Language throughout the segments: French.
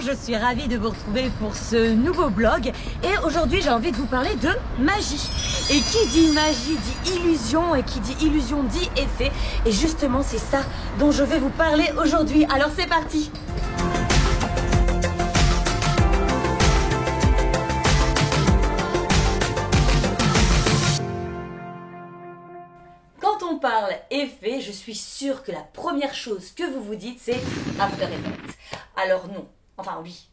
Bonjour, je suis ravie de vous retrouver pour ce nouveau blog et aujourd'hui j'ai envie de vous parler de magie. Et qui dit magie dit illusion et qui dit illusion dit effet. Et justement c'est ça dont je vais vous parler aujourd'hui. Alors c'est parti! Quand on parle effet, je suis sûre que la première chose que vous vous dites c'est After Effects. Alors non, enfin oui,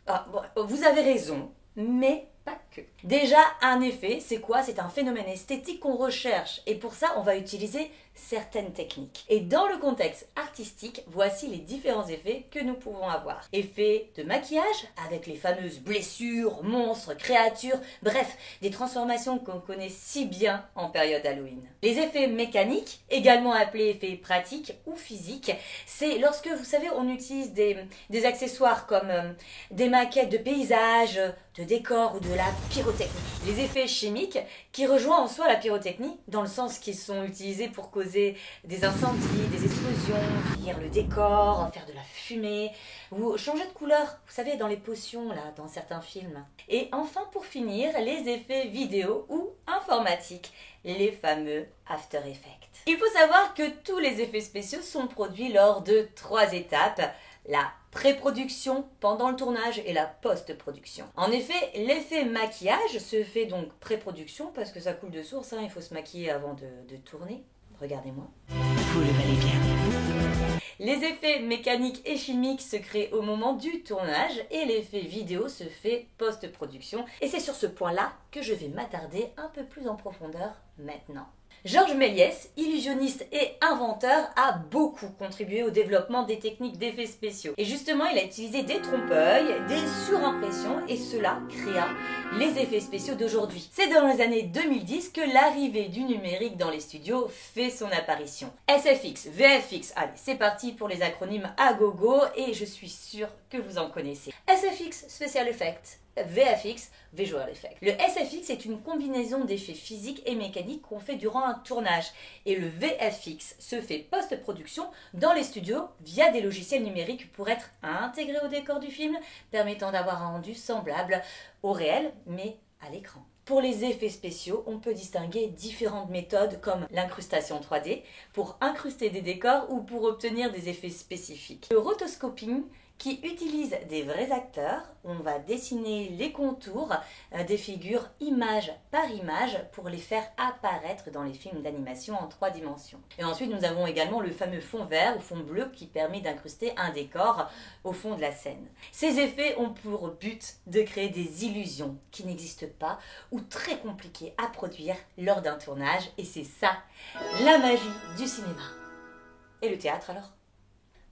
vous avez raison, mais pas que. Déjà, un effet, c'est quoi? C'est un phénomène esthétique qu'on recherche et pour ça, on va utiliser certaines techniques. Et dans le contexte artistique, voici les différents effets que nous pouvons avoir. Effet de maquillage, avec les fameuses blessures, monstres, créatures, bref, des transformations qu'on connaît si bien en période Halloween. Les effets mécaniques, également appelés effets pratiques ou physiques, c'est lorsque, vous savez, on utilise des accessoires comme des maquettes de paysages, de décors ou de la pyrotechnie. Les effets chimiques qui rejoignent en soi la pyrotechnie, dans le sens qu'ils sont utilisés pour causer des incendies, des explosions, finir le décor, faire de la fumée, ou changer de couleur, vous savez, dans les potions, là, dans certains films. Et enfin, pour finir, les effets vidéo ou informatiques, les fameux After Effects. Il faut savoir que tous les effets spéciaux sont produits lors de 3 étapes. La pré-production pendant le tournage et la post-production. En effet, l'effet maquillage se fait donc pré-production parce que ça coule de source, hein, il faut se maquiller avant de tourner. Regardez-moi. Vous le valez bien. Les effets mécaniques et chimiques se créent au moment du tournage et l'effet vidéo se fait post-production. Et c'est sur ce point-là que je vais m'attarder un peu plus en profondeur maintenant. Georges Méliès, illusionniste et inventeur, a beaucoup contribué au développement des techniques d'effets spéciaux. Et justement, il a utilisé des trompe-l'œil, des surimpressions et cela créa les effets spéciaux d'aujourd'hui. C'est dans les années 2010 que l'arrivée du numérique dans les studios fait son apparition. SFX, VFX, allez, c'est parti pour les acronymes à gogo et je suis sûre que vous en connaissez. SFX, Special Effects. VFX, Visual Effect. Le SFX est une combinaison d'effets physiques et mécaniques qu'on fait durant un tournage et le VFX se fait post-production dans les studios via des logiciels numériques pour être intégré au décor du film, permettant d'avoir un rendu semblable au réel mais à l'écran. Pour les effets spéciaux, on peut distinguer différentes méthodes comme l'incrustation 3D pour incruster des décors ou pour obtenir des effets spécifiques. Le rotoscoping qui utilise des vrais acteurs. On va dessiner les contours des figures image par image pour les faire apparaître dans les films d'animation en 3 dimensions. Et ensuite, nous avons également le fameux fond vert ou fond bleu qui permet d'incruster un décor au fond de la scène. Ces effets ont pour but de créer des illusions qui n'existent pas ou très compliquées à produire lors d'un tournage. Et c'est ça, la magie du cinéma. Et le théâtre alors?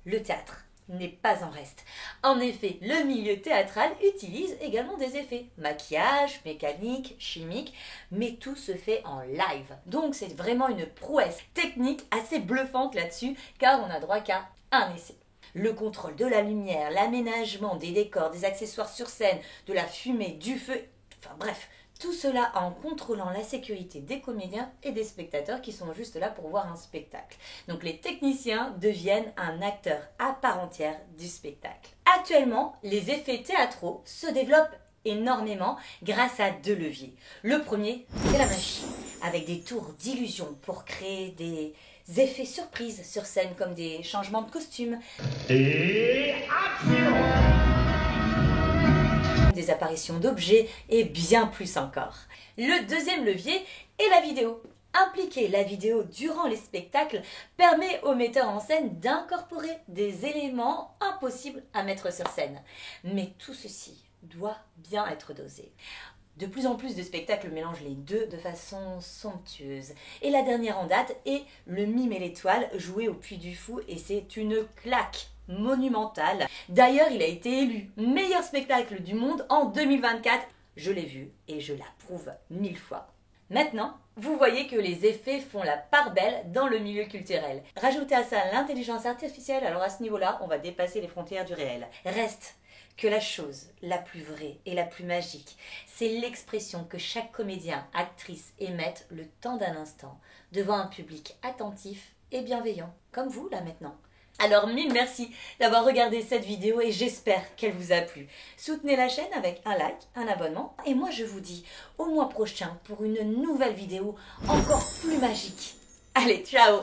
Le théâtre n'est pas en reste. En effet, le milieu théâtral utilise également des effets. Maquillage, mécanique, chimique, mais tout se fait en live. Donc c'est vraiment une prouesse technique assez bluffante là-dessus, car on n'a droit qu'à un essai. Le contrôle de la lumière, l'aménagement des décors, des accessoires sur scène, de la fumée, du feu, enfin bref, tout cela en contrôlant la sécurité des comédiens et des spectateurs qui sont juste là pour voir un spectacle. Donc les techniciens deviennent un acteur à part entière du spectacle. Actuellement, les effets théâtraux se développent énormément grâce à 2 leviers. Le premier, c'est la magie, avec des tours d'illusion pour créer des effets surprises sur scène comme des changements de costumes. Et action! Des apparitions d'objets et bien plus encore. Le deuxième levier est la vidéo. Impliquer la vidéo durant les spectacles permet au metteur en scène d'incorporer des éléments impossibles à mettre sur scène. Mais tout ceci doit bien être dosé. De plus en plus de spectacles mélangent les deux de façon somptueuse. Et la dernière en date est Le Mime et l'Étoile, joué au Puy du Fou, et c'est une claque monumentale. D'ailleurs, il a été élu meilleur spectacle du monde en 2024. Je l'ai vu et je l'approuve 1000 fois. Maintenant, vous voyez que les effets font la part belle dans le milieu culturel. Rajoutez à ça l'intelligence artificielle, alors à ce niveau-là, on va dépasser les frontières du réel. Reste que la chose la plus vraie et la plus magique, c'est l'expression que chaque comédien, actrice émette le temps d'un instant devant un public attentif et bienveillant, comme vous là maintenant. Alors mille merci d'avoir regardé cette vidéo et j'espère qu'elle vous a plu. Soutenez la chaîne avec un like, un abonnement et moi je vous dis au mois prochain pour une nouvelle vidéo encore plus magique. Allez, ciao!